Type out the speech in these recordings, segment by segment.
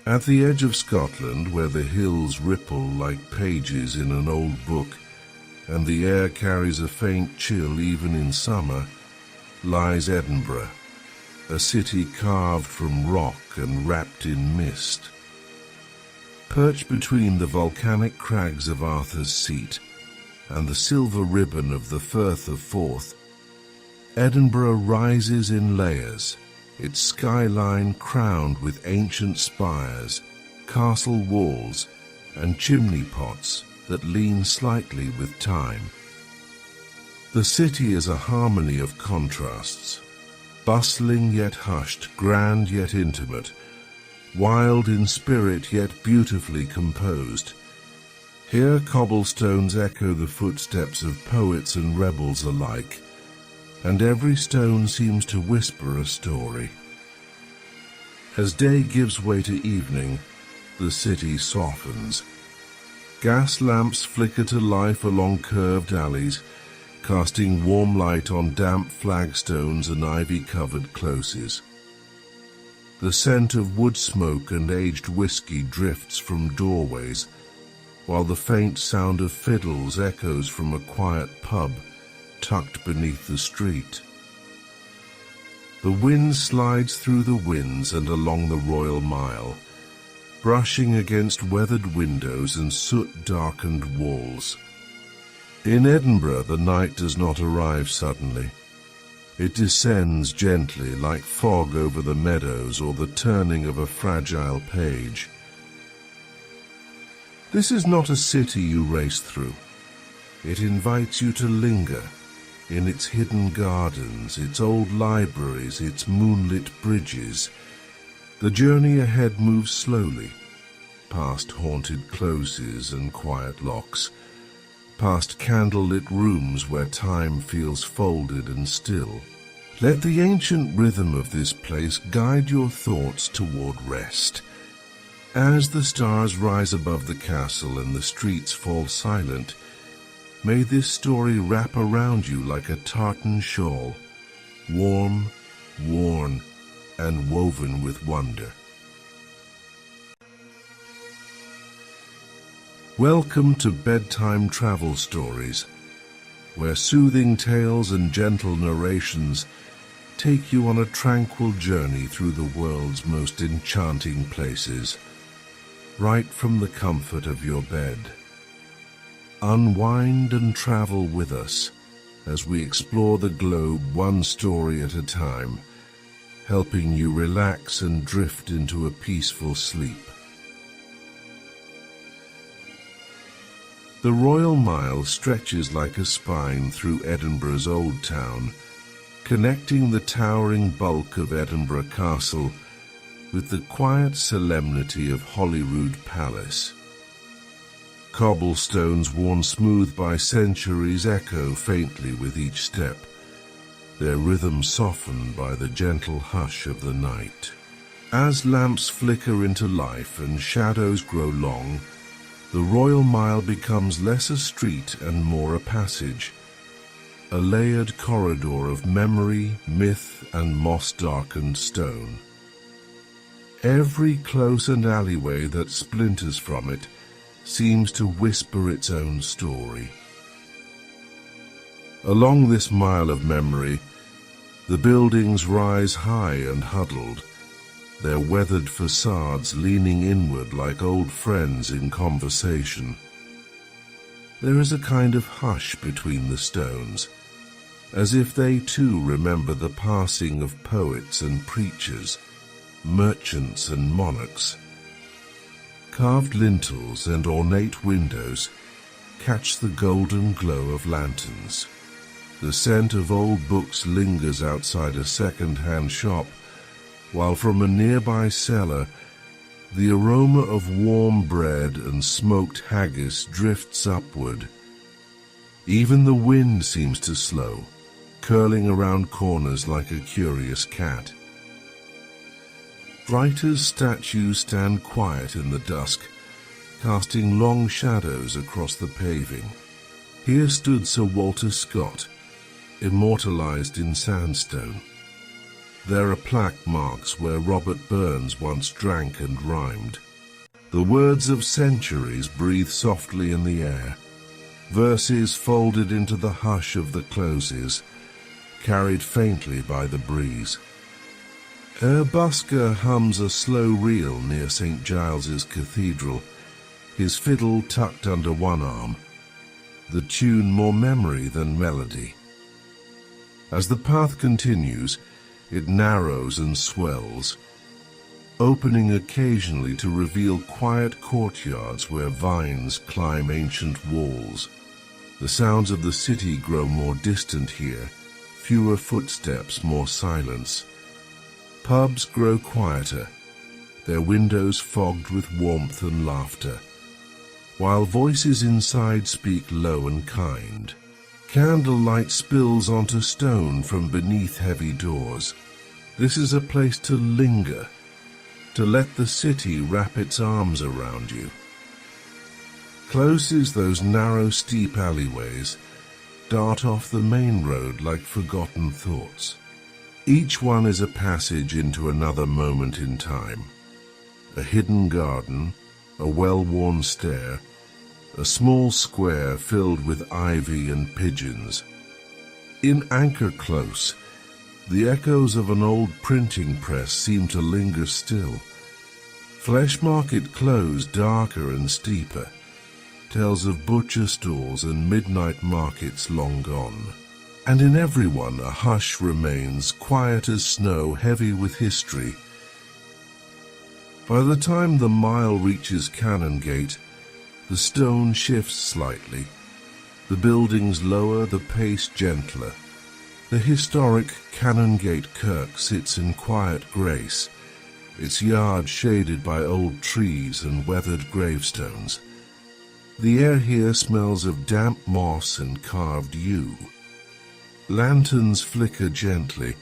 At the edge of Scotland, where the hills ripple like pages in an old book, and the air carries a faint chill even in summer, lies Edinburgh, a city carved from rock and wrapped in mist. Perched between the volcanic crags of Arthur's Seat and the silver ribbon of the Firth of Forth, Edinburgh rises in layers, its skyline crowned with ancient spires, castle walls, and chimney pots that lean slightly with time. The city is a harmony of contrasts, bustling yet hushed, grand yet intimate, wild in spirit yet beautifully composed. Here cobblestones echo the footsteps of poets and rebels alike, and every stone seems to whisper a story. As day gives way to evening, the city softens. Gas lamps flicker to life along curved alleys, casting warm light on damp flagstones and ivy-covered closes. The scent of wood smoke and aged whiskey drifts from doorways, while the faint sound of fiddles echoes from a quiet pub tucked beneath the street. The wind slides through the winds and along the Royal Mile, brushing against weathered windows and soot-darkened walls. In Edinburgh, the night does not arrive suddenly. It descends gently, like fog over the meadows or the turning of a fragile page. This is not a city you race through. It invites you to linger in its hidden gardens, its old libraries, its moonlit bridges. The journey ahead moves slowly, past haunted closes and quiet locks, past candlelit rooms where time feels folded and still. Let the ancient rhythm of this place guide your thoughts toward rest. As the stars rise above the castle and the streets fall silent, may this story wrap around you like a tartan shawl, warm, worn, and woven with wonder. Welcome to Bedtime Travel Stories, where soothing tales and gentle narrations take you on a tranquil journey through the world's most enchanting places, right from the comfort of your bed. Unwind and travel with us as we explore the globe one story at a time, helping you relax and drift into a peaceful sleep. The Royal Mile stretches like a spine through Edinburgh's Old Town, connecting the towering bulk of Edinburgh Castle with the quiet solemnity of Holyrood Palace. Cobblestones worn smooth by centuries echo faintly with each step, their rhythm softened by the gentle hush of the night. As lamps flicker into life and shadows grow long, the Royal Mile becomes less a street and more a passage, a layered corridor of memory, myth, and moss-darkened stone. Every close and alleyway that splinters from it seems to whisper its own story. Along this mile of memory, the buildings rise high and huddled, their weathered facades leaning inward like old friends in conversation. There is a kind of hush between the stones, as if they too remember the passing of poets and preachers, merchants and monarchs. Carved lintels and ornate windows catch the golden glow of lanterns. The scent of old books lingers outside a second-hand shop, while from a nearby cellar, the aroma of warm bread and smoked haggis drifts upward. Even the wind seems to slow, curling around corners like a curious cat. Writers' statues stand quiet in the dusk, casting long shadows across the paving. Here stood Sir Walter Scott, immortalized in sandstone. There are plaque marks where Robert Burns once drank and rhymed. The words of centuries breathe softly in the air, verses folded into the hush of the closes, carried faintly by the breeze. A busker hums a slow reel near St. Giles's Cathedral, his fiddle tucked under one arm, the tune more memory than melody. As the path continues, it narrows and swells, opening occasionally to reveal quiet courtyards where vines climb ancient walls. The sounds of the city grow more distant here, fewer footsteps, more silence. Pubs grow quieter, their windows fogged with warmth and laughter, while voices inside speak low and kind. Candlelight spills onto stone from beneath heavy doors. This is a place to linger, to let the city wrap its arms around you. Close as those narrow, steep alleyways dart off the main road like forgotten thoughts. Each one is a passage into another moment in time. A hidden garden, a well-worn stair, a small square filled with ivy and pigeons. In Anchor Close, the echoes of an old printing press seem to linger still. Flesh Market Close, darker and steeper, tells of butcher stalls and midnight markets long gone. And in everyone a hush remains, quiet as snow, heavy with history. By the time the mile reaches Canongate, the stone shifts slightly. The buildings lower, the pace gentler. The historic Canongate Kirk sits in quiet grace, its yard shaded by old trees and weathered gravestones. The air here smells of damp moss and carved yew. Lanterns flicker gently,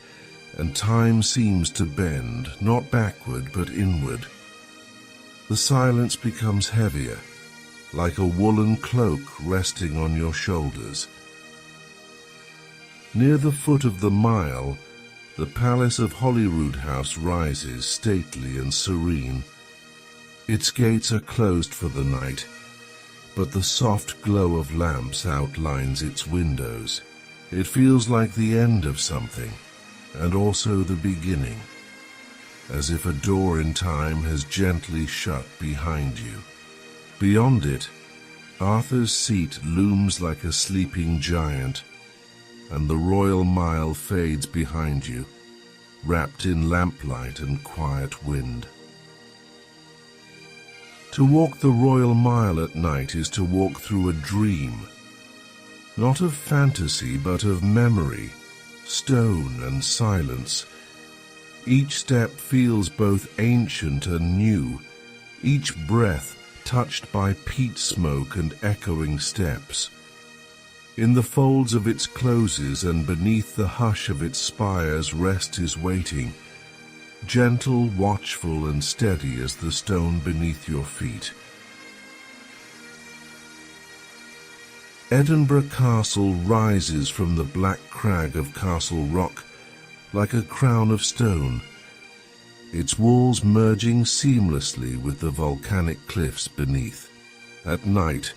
and time seems to bend, not backward but inward. The silence becomes heavier, like a woolen cloak resting on your shoulders. Near the foot of the mile, the palace of Holyrood House rises, stately and serene. Its gates are closed for the night, but the soft glow of lamps outlines its windows. It feels like the end of something, and also the beginning, as if a door in time has gently shut behind you. Beyond it, Arthur's Seat looms like a sleeping giant, and the Royal Mile fades behind you, wrapped in lamplight and quiet wind. To walk the Royal Mile at night is to walk through a dream, not of fantasy but of memory, stone and silence. Each step feels both ancient and new, each breath touched by peat smoke and echoing steps. In the folds of its closes and beneath the hush of its spires rest is waiting, gentle, watchful and steady as the stone beneath your feet. Edinburgh Castle rises from the black crag of Castle Rock like a crown of stone, its walls merging seamlessly with the volcanic cliffs beneath. At night,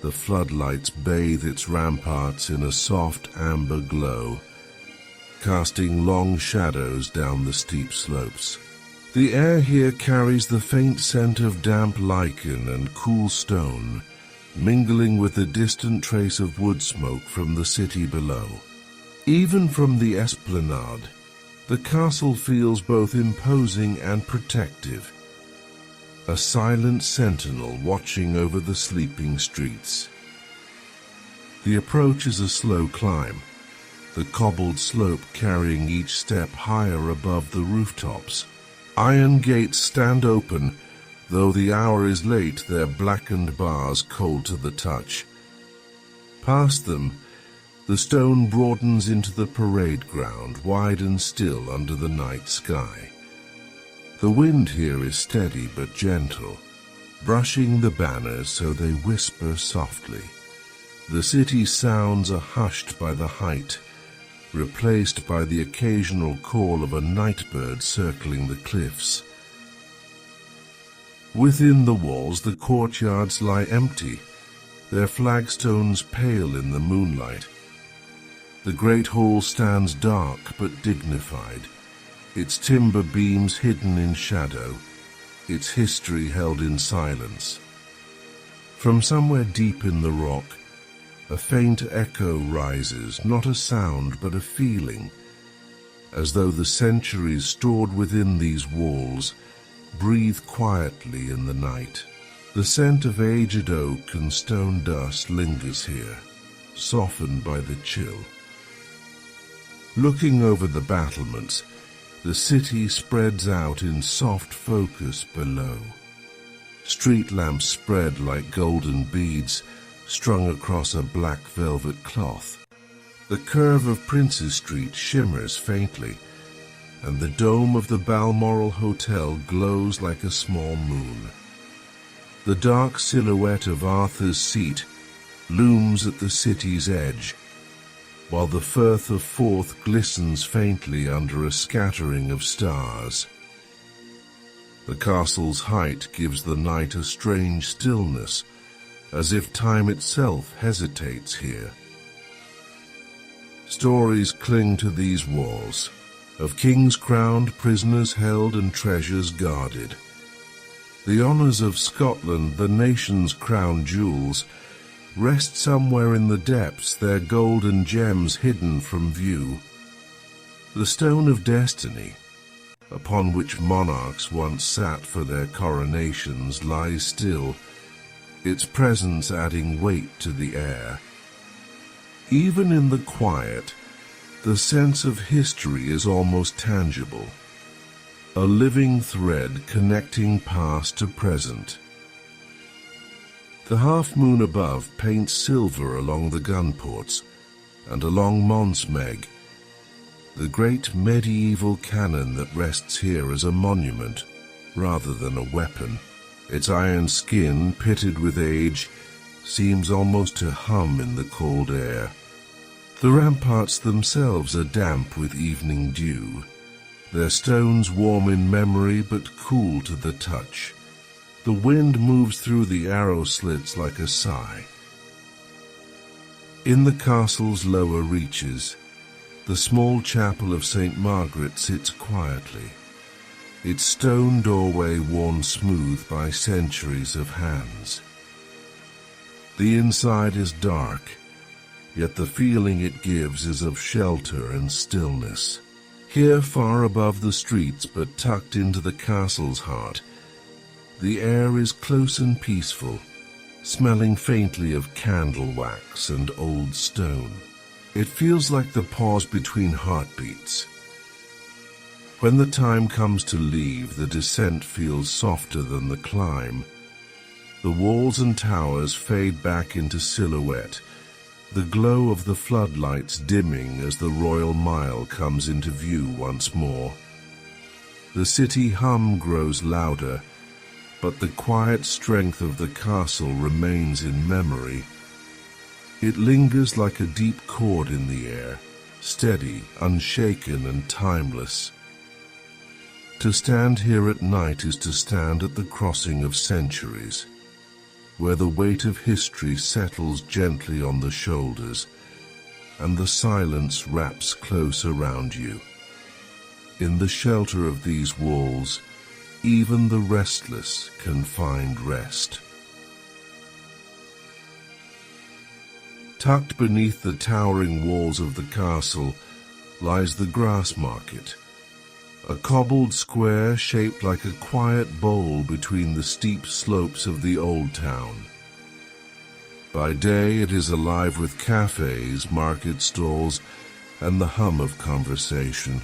the floodlights bathe its ramparts in a soft amber glow, casting long shadows down the steep slopes. The air here carries the faint scent of damp lichen and cool stone, mingling with the distant trace of wood smoke from the city below. Even from the esplanade, the castle feels both imposing and protective, a silent sentinel watching over the sleeping streets. The approach is a slow climb, the cobbled slope carrying each step higher above the rooftops. Iron gates stand open, though the hour is late, their blackened bars cold to the touch. Past them, the stone broadens into the parade ground, wide and still under the night sky. The wind here is steady but gentle, brushing the banners so they whisper softly. The city's sounds are hushed by the height, replaced by the occasional call of a nightbird circling the cliffs. Within the walls, the courtyards lie empty, their flagstones pale in the moonlight. The great hall stands dark but dignified, its timber beams hidden in shadow, its history held in silence. From somewhere deep in the rock, a faint echo rises, not a sound but a feeling, as though the centuries stored within these walls breathe quietly in the night. The scent of aged oak and stone dust lingers here, softened by the chill. Looking over the battlements, the city spreads out in soft focus below. Street lamps spread like golden beads strung across a black velvet cloth. The curve of Princes Street shimmers faintly, and the dome of the Balmoral Hotel glows like a small moon. The dark silhouette of Arthur's Seat looms at the city's edge, while the Firth of Forth glistens faintly under a scattering of stars. The castle's height gives the night a strange stillness, as if time itself hesitates here. Stories cling to these walls, of kings crowned, prisoners held, and treasures guarded. The honours of Scotland, the nation's crown jewels, rest somewhere in the depths, their golden gems hidden from view. The stone of destiny, upon which monarchs once sat for their coronations, lies still, its presence adding weight to the air. Even in the quiet, the sense of history is almost tangible, a living thread connecting past to present. The half-moon above paints silver along the gun ports and along Monsmeg, the great medieval cannon that rests here as a monument rather than a weapon. Its iron skin, pitted with age, seems almost to hum in the cold air. The ramparts themselves are damp with evening dew, their stones warm in memory but cool to the touch. The wind moves through the arrow slits like a sigh. In the castle's lower reaches, the small chapel of St. Margaret sits quietly, its stone doorway worn smooth by centuries of hands. The inside is dark, yet the feeling it gives is of shelter and stillness. Here, far above the streets but tucked into the castle's heart, the air is close and peaceful, smelling faintly of candle wax and old stone. It feels like the pause between heartbeats. When the time comes to leave, the descent feels softer than the climb. The walls and towers fade back into silhouette, the glow of the floodlights dimming as the Royal Mile comes into view once more. The city hum grows louder, but the quiet strength of the castle remains in memory. It lingers like a deep chord in the air, steady, unshaken, and timeless. To stand here at night is to stand at the crossing of centuries, where the weight of history settles gently on the shoulders, and the silence wraps close around you. In the shelter of these walls, even the restless can find rest. Tucked beneath the towering walls of the castle lies the grass market, a cobbled square shaped like a quiet bowl between the steep slopes of the old town. By day it is alive with cafes, market stalls, and the hum of conversation.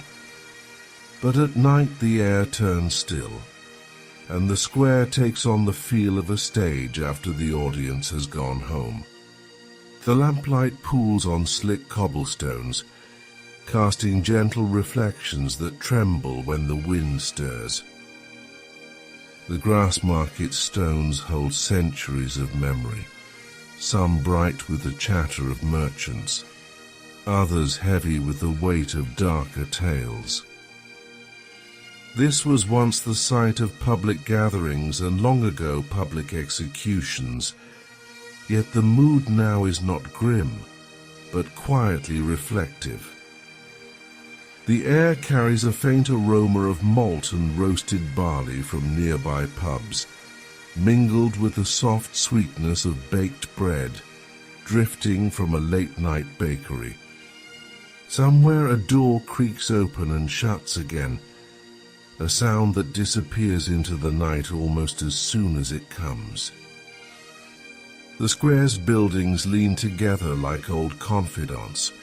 But at night the air turns still, and the square takes on the feel of a stage after the audience has gone home. The lamplight pools on slick cobblestones, casting gentle reflections that tremble when the wind stirs. The grass market stones hold centuries of memory, some bright with the chatter of merchants, others heavy with the weight of darker tales. This was once the site of public gatherings and long ago public executions, yet the mood now is not grim, but quietly reflective. The air carries a faint aroma of malt and roasted barley from nearby pubs, mingled with the soft sweetness of baked bread, drifting from a late-night bakery. Somewhere a door creaks open and shuts again, a sound that disappears into the night almost as soon as it comes. The square's buildings lean together like old confidants.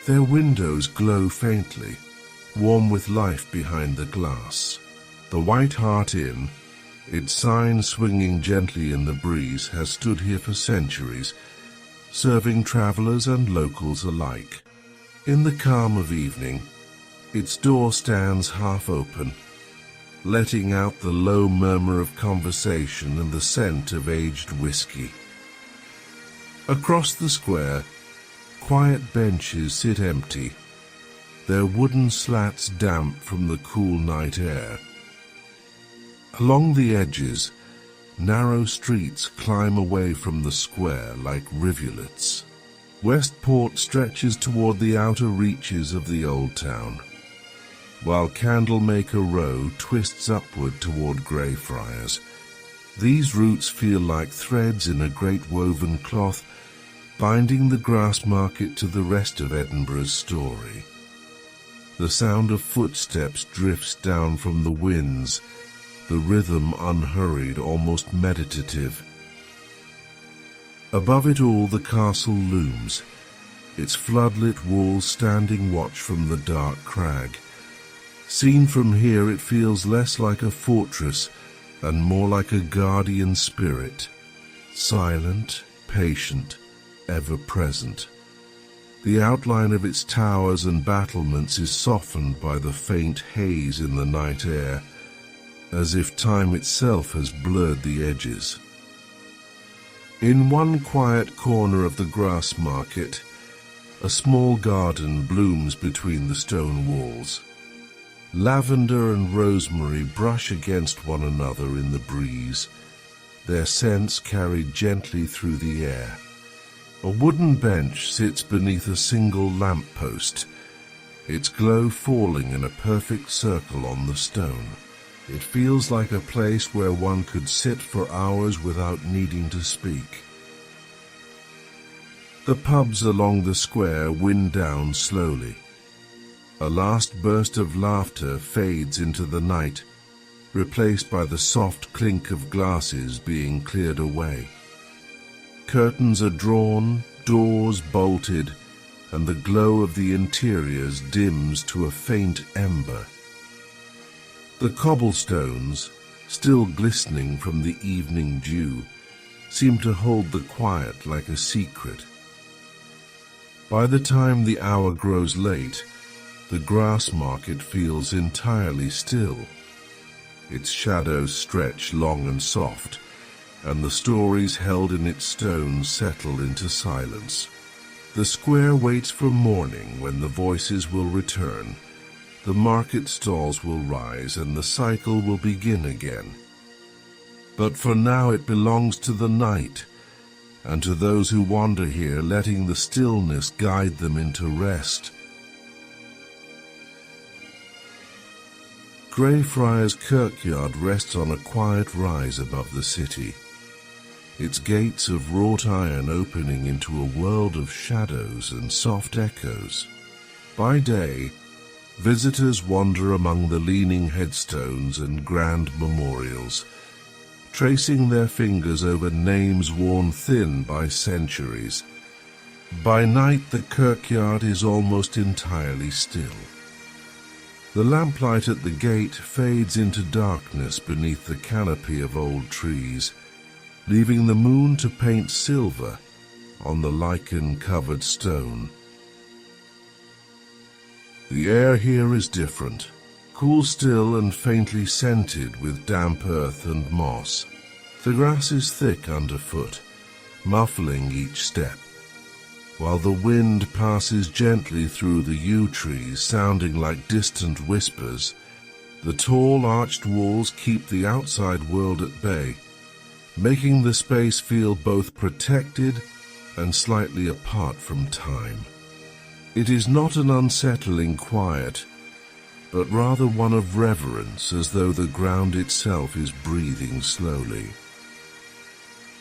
Their windows glow faintly, warm with life behind the glass. The White Hart Inn, its sign swinging gently in the breeze, has stood here for centuries, serving travelers and locals alike. In the calm of evening, its door stands half open, letting out the low murmur of conversation and the scent of aged whiskey. Across the square, quiet benches sit empty, their wooden slats damp from the cool night air. Along the edges, narrow streets climb away from the square like rivulets. Westport stretches toward the outer reaches of the old town, while Candlemaker Row twists upward toward Greyfriars. These routes feel like threads in a great woven cloth, binding the grass market to the rest of Edinburgh's story. The sound of footsteps drifts down from the winds, the rhythm unhurried, almost meditative. Above it all the castle looms, its floodlit walls standing watch from the dark crag. Seen from here it feels less like a fortress and more like a guardian spirit, silent, patient, ever-present. The outline of its towers and battlements is softened by the faint haze in the night air, as if time itself has blurred the edges. In one quiet corner of the grass market, a small garden blooms between the stone walls. Lavender and rosemary brush against one another in the breeze, their scents carried gently through the air. A wooden bench sits beneath a single lamp-post, its glow falling in a perfect circle on the stone. It feels like a place where one could sit for hours without needing to speak. The pubs along the square wind down slowly. A last burst of laughter fades into the night, replaced by the soft clink of glasses being cleared away. Curtains are drawn, doors bolted, and the glow of the interiors dims to a faint ember. The cobblestones, still glistening from the evening dew, seem to hold the quiet like a secret. By the time the hour grows late, the grass market feels entirely still. Its shadows stretch long and soft, and the stories held in its stones settle into silence. The square waits for morning, when the voices will return, the market stalls will rise, and the cycle will begin again. But for now it belongs to the night, and to those who wander here, letting the stillness guide them into rest. Greyfriars Kirkyard rests on a quiet rise above the city, its gates of wrought iron opening into a world of shadows and soft echoes. By day, visitors wander among the leaning headstones and grand memorials, tracing their fingers over names worn thin by centuries. By night, the kirkyard is almost entirely still. The lamplight at the gate fades into darkness beneath the canopy of old trees, leaving the moon to paint silver on the lichen-covered stone. The air here is different, cool still and faintly scented with damp earth and moss. The grass is thick underfoot, muffling each step. while the wind passes gently through the yew trees, sounding like distant whispers. The tall arched walls keep the outside world at bay, making the space feel both protected and slightly apart from time. It is not an unsettling quiet, but rather one of reverence, as though the ground itself is breathing slowly.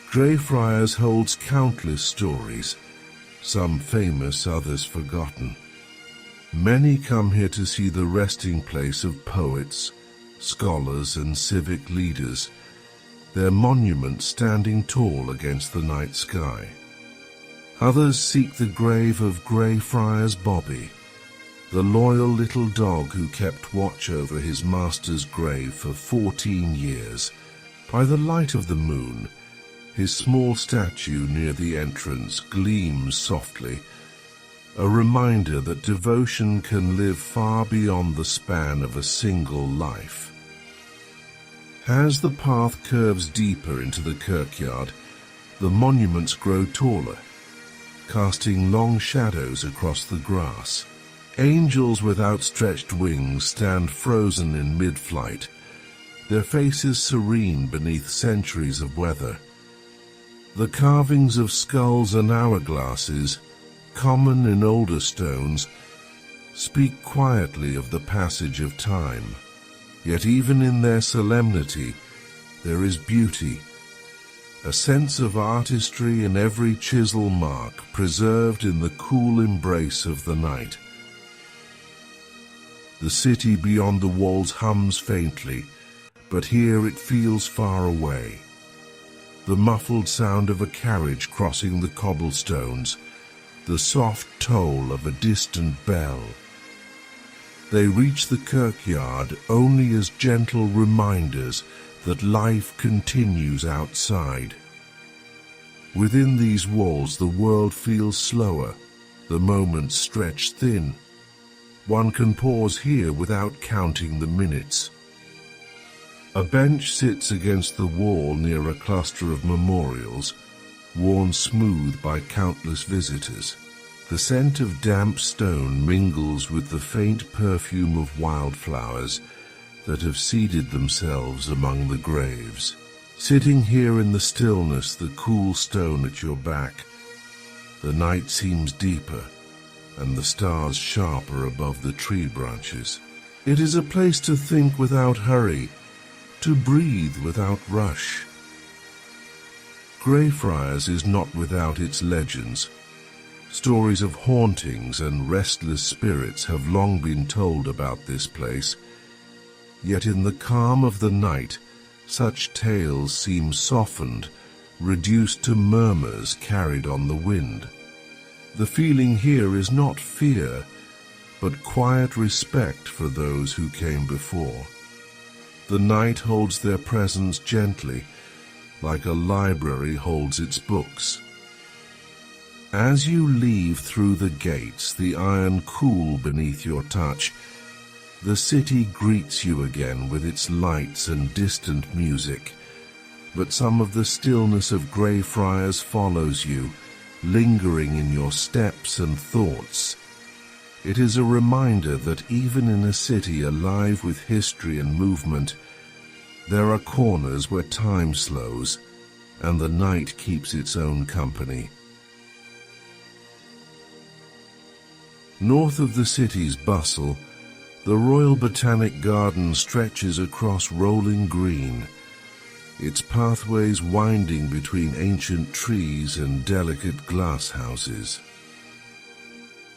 Greyfriars holds countless stories, some famous, others forgotten. Many come here to see the resting place of poets, scholars, and civic leaders, their monuments standing tall against the night sky. Others seek the grave of Greyfriars Bobby, the loyal little dog who kept watch over his master's grave for 14 years. By the light of the moon, his small statue near the entrance gleams softly, a reminder that devotion can live far beyond the span of a single life. As the path curves deeper into the kirkyard, the monuments grow taller, casting long shadows across the grass. Angels with outstretched wings stand frozen in mid-flight, their faces serene beneath centuries of weather. The carvings of skulls and hourglasses, common in older stones, speak quietly of the passage of time. Yet even in their solemnity, there is beauty, a sense of artistry in every chisel mark preserved in the cool embrace of the night. The city beyond the walls hums faintly, but here it feels far away. The muffled sound of a carriage crossing the cobblestones, the soft toll of a distant bell. They reach the kirkyard only as gentle reminders that life continues outside. Within these walls the world feels slower, the moments stretch thin. One can pause here without counting the minutes. A bench sits against the wall near a cluster of memorials, worn smooth by countless visitors. The scent of damp stone mingles with the faint perfume of wildflowers that have seeded themselves among the graves. Sitting here in the stillness, the cool stone at your back, the night seems deeper and the stars sharper above the tree branches. It is a place to think without hurry, to breathe without rush. Greyfriars is not without its legends. Stories of hauntings and restless spirits have long been told about this place, yet in the calm of the night, such tales seem softened, reduced to murmurs carried on the wind. The feeling here is not fear, but quiet respect for those who came before. The night holds their presence gently, like a library holds its books. As you leave through the gates, the iron cool beneath your touch, the city greets you again with its lights and distant music. But some of the stillness of Greyfriars follows you, lingering in your steps and thoughts. It is a reminder that even in a city alive with history and movement, there are corners where time slows and the night keeps its own company. North of the city's bustle, the Royal Botanic Garden stretches across rolling green, its pathways winding between ancient trees and delicate glass houses.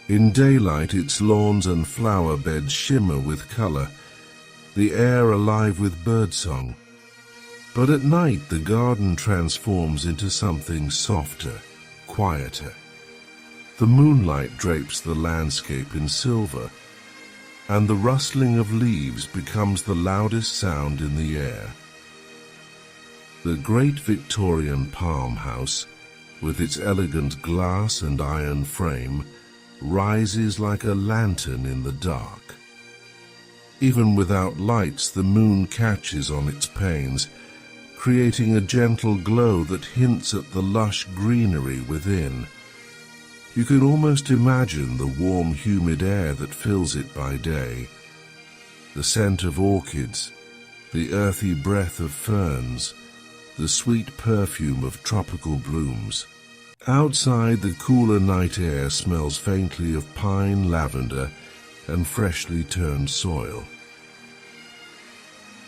In daylight, its lawns and flower beds shimmer with color, the air alive with birdsong. But at night, the garden transforms into something softer, quieter. The moonlight drapes the landscape in silver, and the rustling of leaves becomes the loudest sound in the air. The great Victorian palm house, with its elegant glass and iron frame, rises like a lantern in the dark. Even without lights, the moon catches on its panes, creating a gentle glow that hints at the lush greenery within. You can almost imagine the warm, humid air that fills it by day, the scent of orchids, the earthy breath of ferns, the sweet perfume of tropical blooms. Outside, the cooler night air smells faintly of pine, lavender, and freshly turned soil.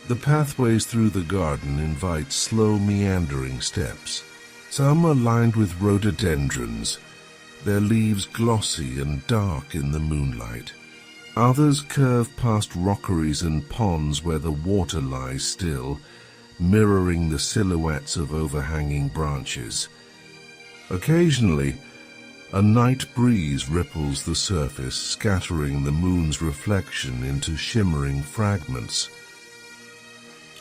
The pathways through the garden invite slow, meandering steps. Some are lined with rhododendrons, their leaves glossy and dark in the moonlight. Others curve past rockeries and ponds where the water lies still, mirroring the silhouettes of overhanging branches. Occasionally, a night breeze ripples the surface, scattering the moon's reflection into shimmering fragments.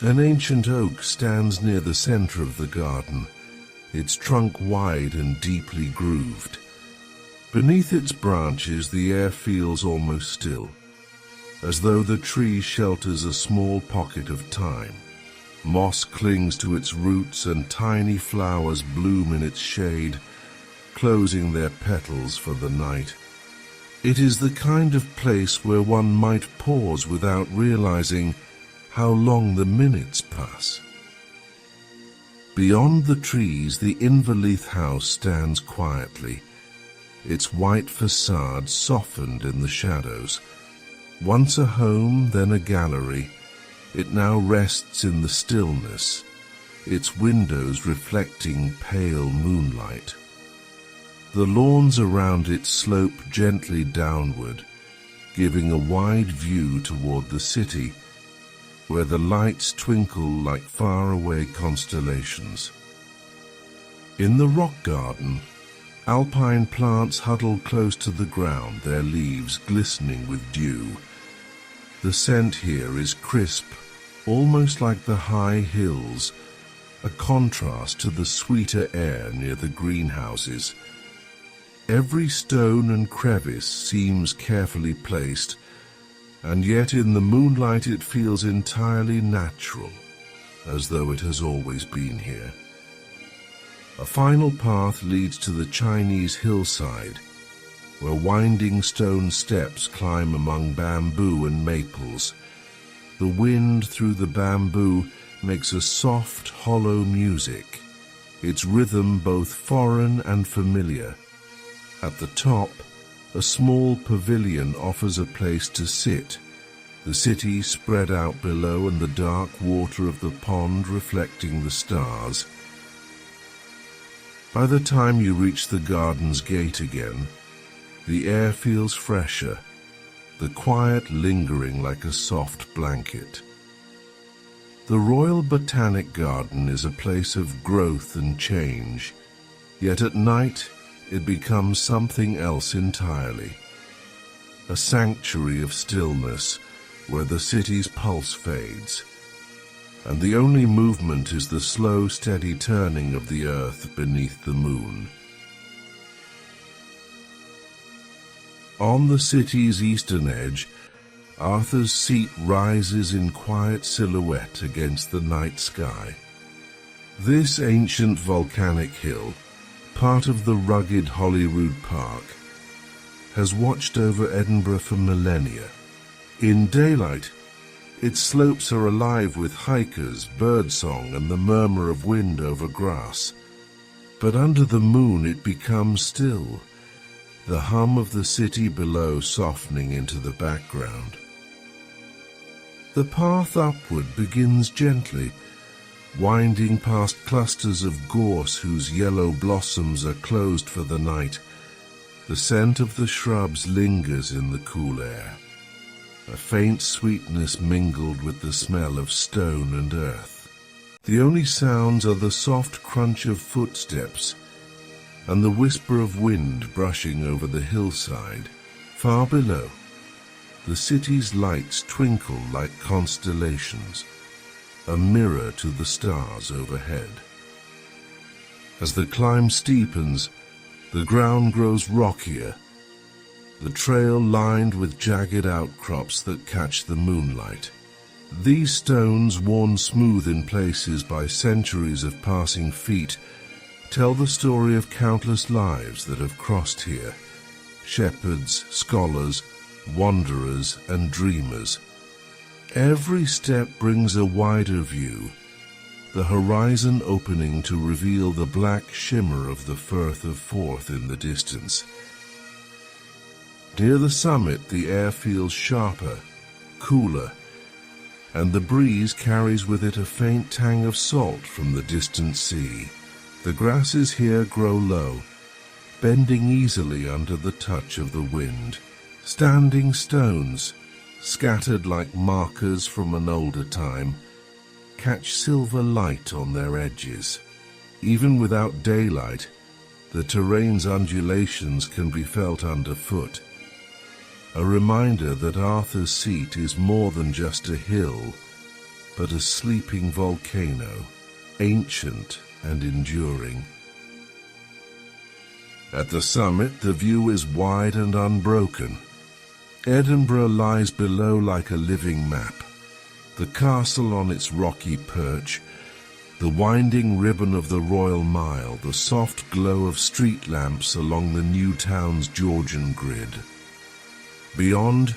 An ancient oak stands near the center of the garden, its trunk wide and deeply grooved. Beneath its branches, the air feels almost still, as though the tree shelters a small pocket of time. Moss clings to its roots and tiny flowers bloom in its shade, closing their petals for the night. It is the kind of place where one might pause without realizing how long the minutes pass. Beyond the trees, the Water house stands quietly, its white facade softened in the shadows. Once a home, then a gallery, it now rests in the stillness, its windows reflecting pale moonlight. The lawns around it slope gently downward, giving a wide view toward the city, where the lights twinkle like faraway constellations. In the rock garden, alpine plants huddle close to the ground, their leaves glistening with dew. The scent here is crisp, almost like the high hills, a contrast to the sweeter air near the greenhouses. Every stone and crevice seems carefully placed, and yet in the moonlight it feels entirely natural, as though it has always been here. A final path leads to the Chinese hillside, where winding stone steps climb among bamboo and maples. The wind through the bamboo makes a soft, hollow music, its rhythm both foreign and familiar. At the top, a small pavilion offers a place to sit, the city spread out below and the dark water of the pond reflecting the stars. By the time you reach the garden's gate again, the air feels fresher, the quiet lingering like a soft blanket. The Royal Botanic Garden is a place of growth and change, yet at night it becomes something else entirely. A sanctuary of stillness where the city's pulse fades, and the only movement is the slow, steady turning of the earth beneath the moon. On the city's eastern edge, Arthur's Seat rises in quiet silhouette against the night sky. This ancient volcanic hill, part of the rugged Holyrood Park, has watched over Edinburgh for millennia. In daylight, its slopes are alive with hikers, birdsong, and the murmur of wind over grass. But under the moon it becomes still, the hum of the city below softening into the background. The path upward begins gently, winding past clusters of gorse whose yellow blossoms are closed for the night. The scent of the shrubs lingers in the cool air, a faint sweetness mingled with the smell of stone and earth. The only sounds are the soft crunch of footsteps and the whisper of wind brushing over the hillside. Far below, the city's lights twinkle like constellations, a mirror to the stars overhead. As the climb steepens, the ground grows rockier, the trail lined with jagged outcrops that catch the moonlight. These stones, worn smooth in places by centuries of passing feet, tell the story of countless lives that have crossed here, shepherds, scholars, wanderers and dreamers. Every step brings a wider view, the horizon opening to reveal the black shimmer of the Firth of Forth in the distance. Near the summit, the air feels sharper, cooler, and the breeze carries with it a faint tang of salt from the distant sea. The grasses here grow low, bending easily under the touch of the wind. Standing stones, scattered like markers from an older time, catch silver light on their edges. Even without daylight, the terrain's undulations can be felt underfoot, a reminder that Arthur's Seat is more than just a hill, but a sleeping volcano, ancient and enduring. At the summit, the view is wide and unbroken. Edinburgh lies below like a living map. The castle on its rocky perch, the winding ribbon of the Royal Mile, the soft glow of street lamps along the new town's Georgian grid. Beyond,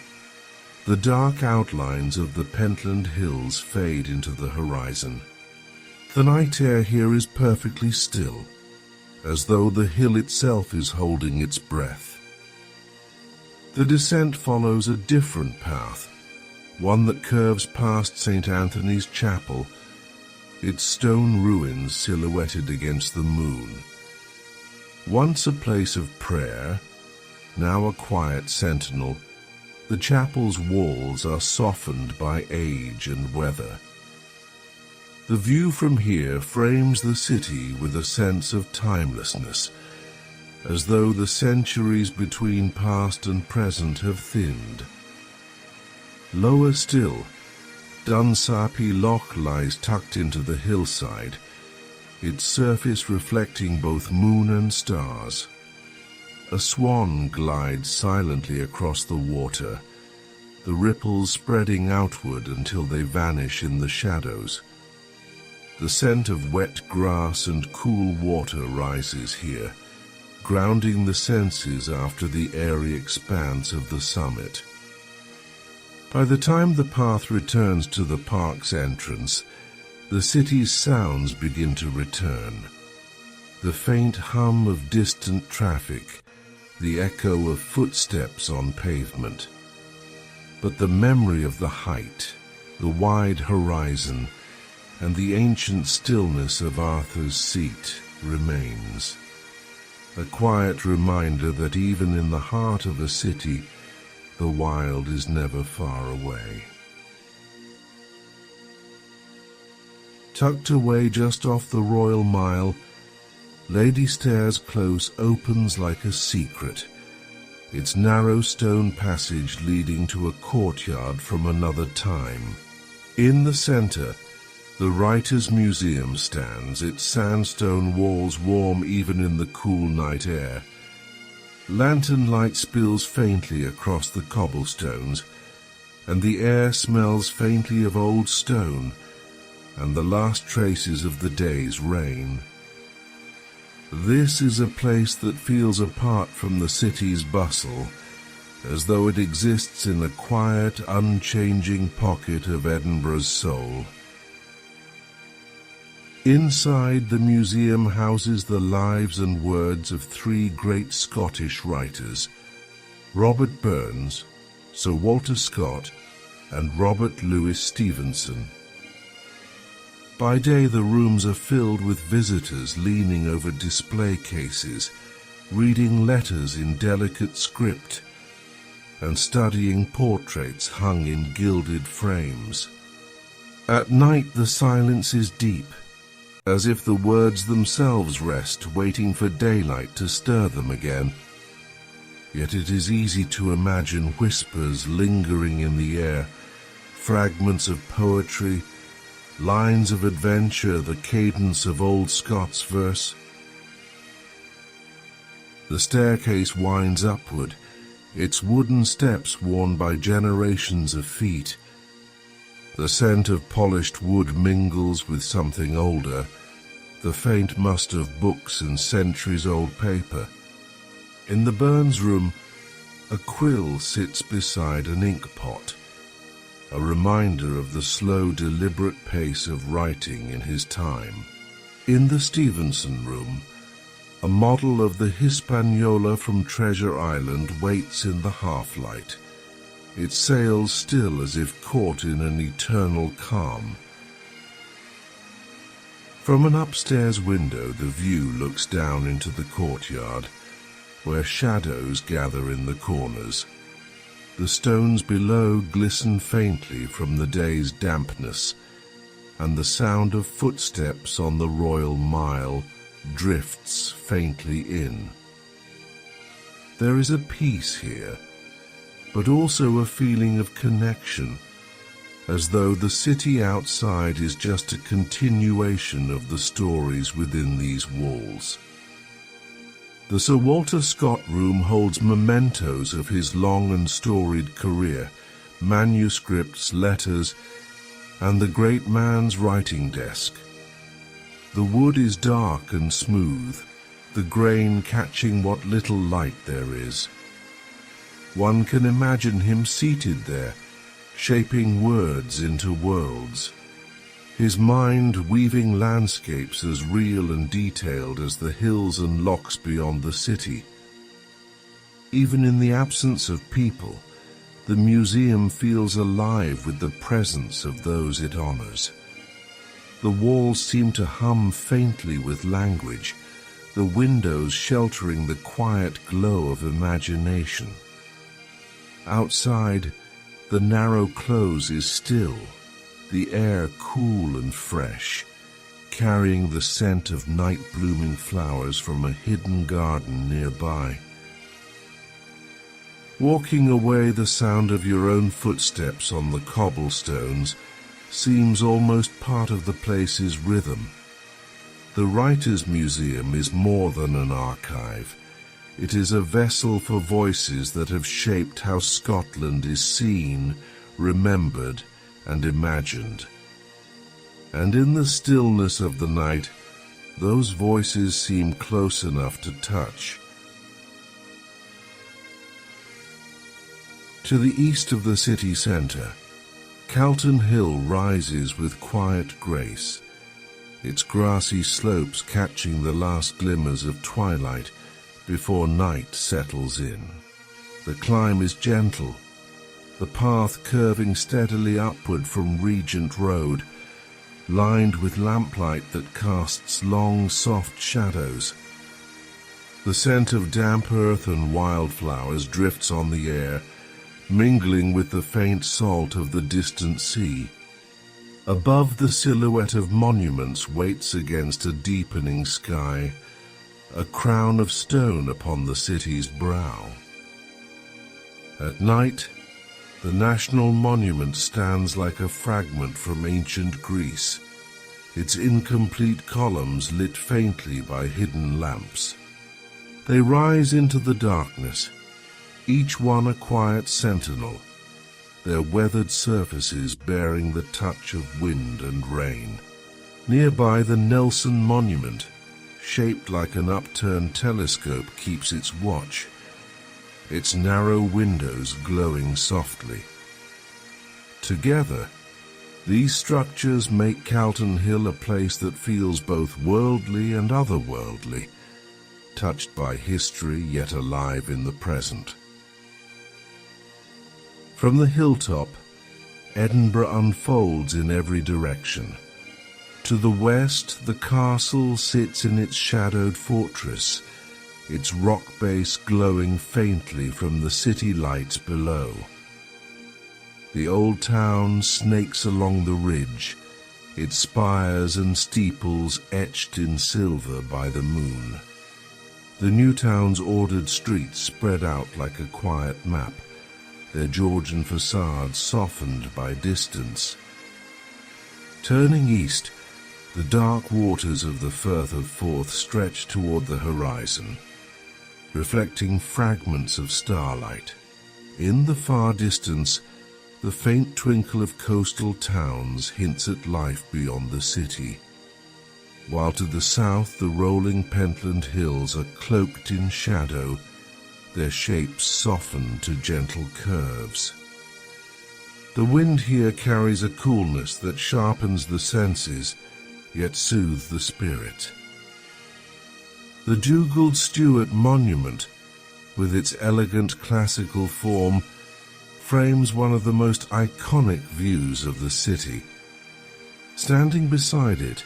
the dark outlines of the Pentland Hills fade into the horizon. The night air here is perfectly still, as though the hill itself is holding its breath. The descent follows a different path, one that curves past St. Anthony's Chapel, its stone ruins silhouetted against the moon. Once a place of prayer, now a quiet sentinel, the chapel's walls are softened by age and weather. The view from here frames the city with a sense of timelessness, as though the centuries between past and present have thinned. Lower still, Dunsapie Loch lies tucked into the hillside, its surface reflecting both moon and stars. A swan glides silently across the water, the ripples spreading outward until they vanish in the shadows. The scent of wet grass and cool water rises here, grounding the senses after the airy expanse of the summit. By the time the path returns to the park's entrance, the city's sounds begin to return. The faint hum of distant traffic, the echo of footsteps on pavement. But the memory of the height, the wide horizon, and the ancient stillness of Arthur's Seat remains. A quiet reminder that even in the heart of a city, the wild is never far away. Tucked away just off the Royal Mile, Lady Stairs Close opens like a secret, its narrow stone passage leading to a courtyard from another time. In the centre, the Writers' Museum stands, its sandstone walls warm even in the cool night air. Lantern light spills faintly across the cobblestones, and the air smells faintly of old stone and the last traces of the day's rain. This is a place that feels apart from the city's bustle, as though it exists in a quiet, unchanging pocket of Edinburgh's soul. Inside, the museum houses the lives and words of three great Scottish writers, Robert Burns, Sir Walter Scott, and Robert Louis Stevenson. By day, the rooms are filled with visitors leaning over display cases, reading letters in delicate script, and studying portraits hung in gilded frames. At night, the silence is deep, as if the words themselves rest, waiting for daylight to stir them again. Yet it is easy to imagine whispers lingering in the air, fragments of poetry, lines of adventure, the cadence of old Scots verse. The staircase winds upward, its wooden steps worn by generations of feet. The scent of polished wood mingles with something older, the faint must of books and centuries-old paper. In the Burns room, a quill sits beside an ink pot, a reminder of the slow, deliberate pace of writing in his time. In the Stevenson room, a model of the Hispaniola from Treasure Island waits in the half-light, its sails still as if caught in an eternal calm. From an upstairs window, the view looks down into the courtyard, where shadows gather in the corners. The stones below glisten faintly from the day's dampness, and the sound of footsteps on the Royal Mile drifts faintly in. There is a peace here, but also a feeling of connection, as though the city outside is just a continuation of the stories within these walls. The Sir Walter Scott room holds mementos of his long and storied career, manuscripts, letters, and the great man's writing desk. The wood is dark and smooth, the grain catching what little light there is. One can imagine him seated there, shaping words into worlds, his mind weaving landscapes as real and detailed as the hills and lochs beyond the city. Even in the absence of people, the museum feels alive with the presence of those it honors. The walls seem to hum faintly with language, the windows sheltering the quiet glow of imagination. Outside, the narrow close is still, the air cool and fresh, carrying the scent of night-blooming flowers from a hidden garden nearby. Walking away, the sound of your own footsteps on the cobblestones seems almost part of the place's rhythm. The Writers' Museum is more than an archive. It is a vessel for voices that have shaped how Scotland is seen, remembered, and imagined. And in the stillness of the night, those voices seem close enough to touch. To the east of the city centre, Calton Hill rises with quiet grace, its grassy slopes catching the last glimmers of twilight before night settles in. The climb is gentle, the path curving steadily upward from Regent Road, lined with lamplight that casts long, soft shadows. The scent of damp earth and wildflowers drifts on the air, mingling with the faint salt of the distant sea. Above, the silhouette of monuments waits against a deepening sky, a crown of stone upon the city's brow. At night, the National Monument stands like a fragment from ancient Greece, its incomplete columns lit faintly by hidden lamps. They rise into the darkness, each one a quiet sentinel, their weathered surfaces bearing the touch of wind and rain. Nearby, the Nelson Monument, shaped like an upturned telescope, keeps its watch, its narrow windows glowing softly. Together, these structures make Calton Hill a place that feels both worldly and otherworldly, touched by history yet alive in the present. From the hilltop, Edinburgh unfolds in every direction. To the west, the castle sits in its shadowed fortress, its rock base glowing faintly from the city lights below. The old town snakes along the ridge, its spires and steeples etched in silver by the moon. The new town's ordered streets spread out like a quiet map, their Georgian facades softened by distance. Turning east, the dark waters of the Firth of Forth stretch toward the horizon, reflecting fragments of starlight. In the far distance, the faint twinkle of coastal towns hints at life beyond the city. while to the south the rolling Pentland Hills are cloaked in shadow, their shapes softened to gentle curves. The wind here carries a coolness that sharpens the senses, yet soothes the spirit. The Dugald Stewart Monument, with its elegant classical form, frames one of the most iconic views of the city. Standing beside it,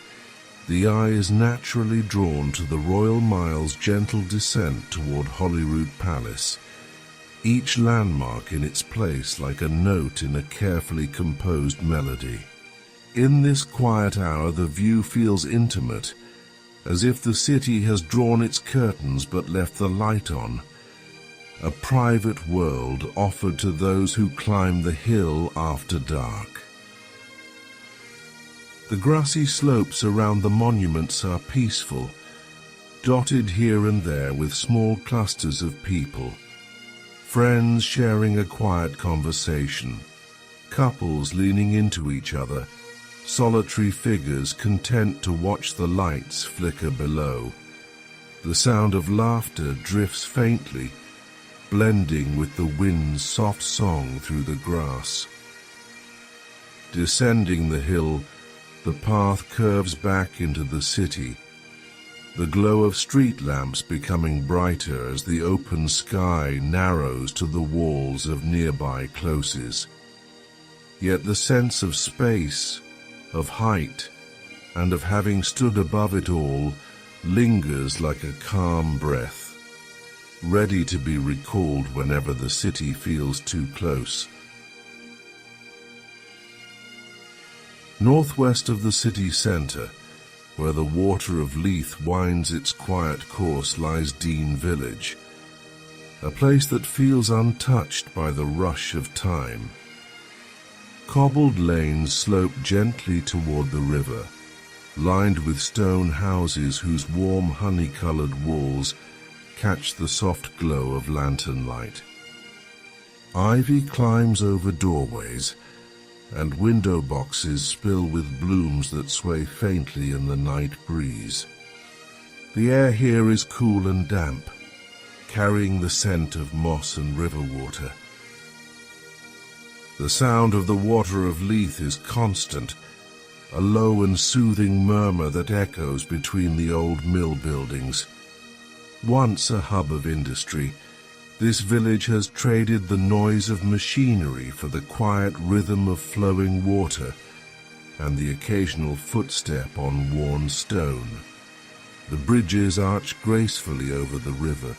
the eye is naturally drawn to the Royal Mile's gentle descent toward Holyrood Palace, each landmark in its place like a note in a carefully composed melody. In this quiet hour the view feels intimate, as if the city has drawn its curtains but left the light on, a private world offered to those who climb the hill after dark. The grassy slopes around the monuments are peaceful, dotted here and there with small clusters of people, friends sharing a quiet conversation, couples leaning into each other, solitary figures content to watch the lights flicker below. The sound of laughter drifts faintly, blending with the wind's soft song through the grass. Descending the hill, the path curves back into the city, the glow of street lamps becoming brighter as the open sky narrows to the walls of nearby closes. Yet the sense of space, of height, and of having stood above it all lingers like a calm breath, ready to be recalled whenever the city feels too close. Northwest of the city centre, where the Water of Leith winds its quiet course, lies Dean Village, a place that feels untouched by the rush of time. Cobbled lanes slope gently toward the river, lined with stone houses whose warm honey-coloured walls catch the soft glow of lantern light. Ivy climbs over doorways, and window boxes spill with blooms that sway faintly in the night breeze. The air here is cool and damp, carrying the scent of moss and river water. The sound of the Water of Leith is constant, a low and soothing murmur that echoes between the old mill buildings. Once a hub of industry, this village has traded the noise of machinery for the quiet rhythm of flowing water and the occasional footstep on worn stone. The bridges arch gracefully over the river,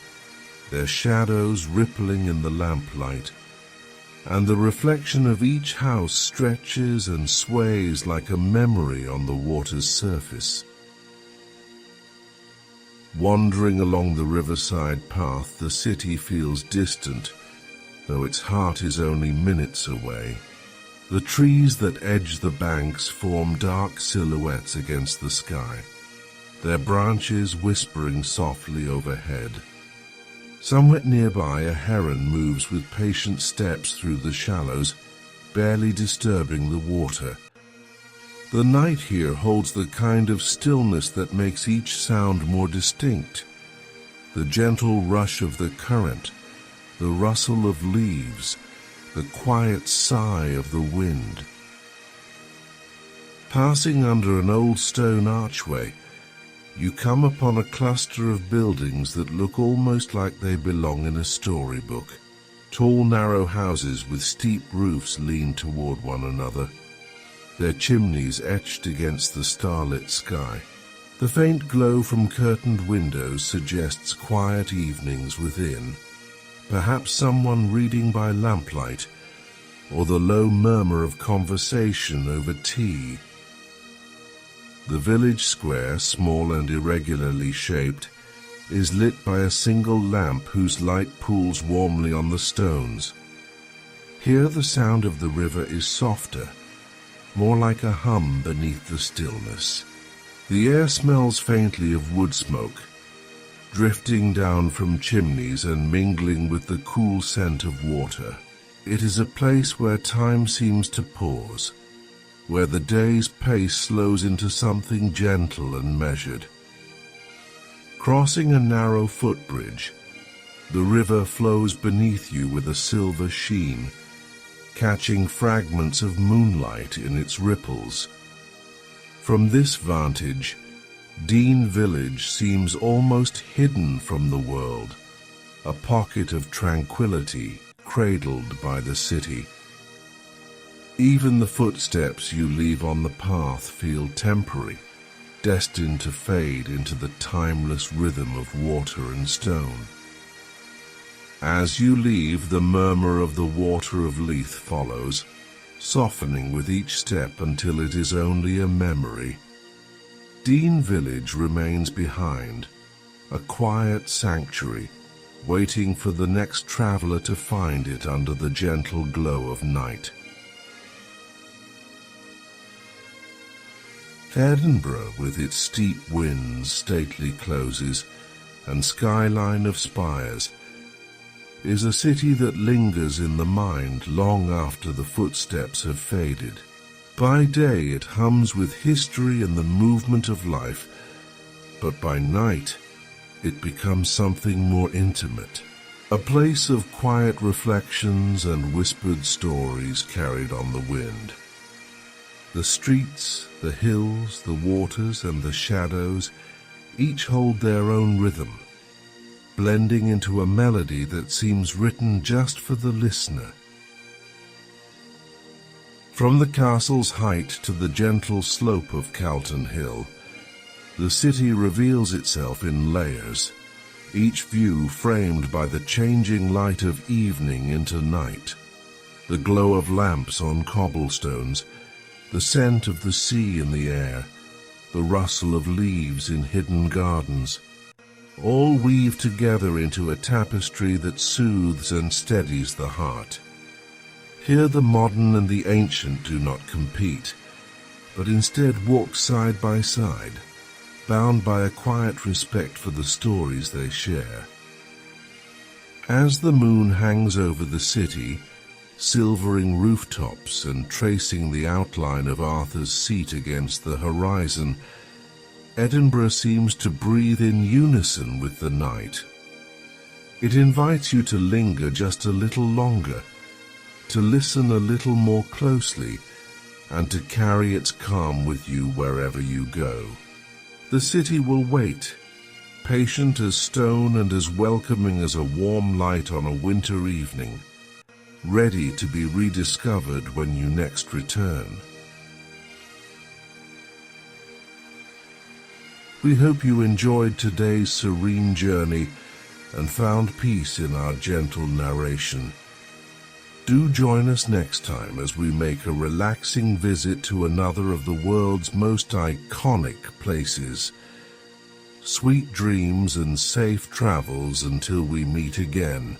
their shadows rippling in the lamplight, and the reflection of each house stretches and sways like a memory on the water's surface. Wandering along the riverside path, the city feels distant, though its heart is only minutes away. The trees that edge the banks form dark silhouettes against the sky, their branches whispering softly overhead. Somewhere nearby, a heron moves with patient steps through the shallows, barely disturbing the water. The night here holds the kind of stillness that makes each sound more distinct. The gentle rush of the current, the rustle of leaves, the quiet sigh of the wind. Passing under an old stone archway, you come upon a cluster of buildings that look almost like they belong in a storybook. Tall, narrow houses with steep roofs lean toward one another, their chimneys etched against the starlit sky. The faint glow from curtained windows suggests quiet evenings within, perhaps someone reading by lamplight, or the low murmur of conversation over tea. The village square, small and irregularly shaped, is lit by a single lamp whose light pools warmly on the stones. Here the sound of the river is softer, more like a hum beneath the stillness. The air smells faintly of wood smoke, drifting down from chimneys and mingling with the cool scent of water. It is a place where time seems to pause, where the day's pace slows into something gentle and measured. Crossing a narrow footbridge, the river flows beneath you with a silver sheen, catching fragments of moonlight in its ripples. From this vantage, Dean Village seems almost hidden from the world, a pocket of tranquility cradled by the city. Even the footsteps you leave on the path feel temporary, destined to fade into the timeless rhythm of water and stone. As you leave, the murmur of the Water of Leith follows, softening with each step until it is only a memory. Dean Village remains behind, a quiet sanctuary, waiting for the next traveller to find it under the gentle glow of night. Edinburgh, with its steep winds, stately closes, and skyline of spires, is a city that lingers in the mind long after the footsteps have faded. By day it hums with history and the movement of life, but by night it becomes something more intimate, a place of quiet reflections and whispered stories carried on the wind. The streets, the hills, the waters, and the shadows each hold their own rhythm, blending into a melody that seems written just for the listener. From the castle's height to the gentle slope of Calton Hill, the city reveals itself in layers, each view framed by the changing light of evening into night, the glow of lamps on cobblestones, the scent of the sea in the air, the rustle of leaves in hidden gardens, all weave together into a tapestry that soothes and steadies the heart. Here the modern and the ancient do not compete, but instead walk side by side, bound by a quiet respect for the stories they share. As the moon hangs over the city, silvering rooftops and tracing the outline of Arthur's Seat against the horizon, Edinburgh seems to breathe in unison with the night. It invites you to linger just a little longer, to listen a little more closely, and to carry its calm with you wherever you go. The city will wait, patient as stone and as welcoming as a warm light on a winter evening, ready to be rediscovered when you next return. We hope you enjoyed today's serene journey and found peace in our gentle narration. Do join us next time as we make a relaxing visit to another of the world's most iconic places. Sweet dreams and safe travels until we meet again.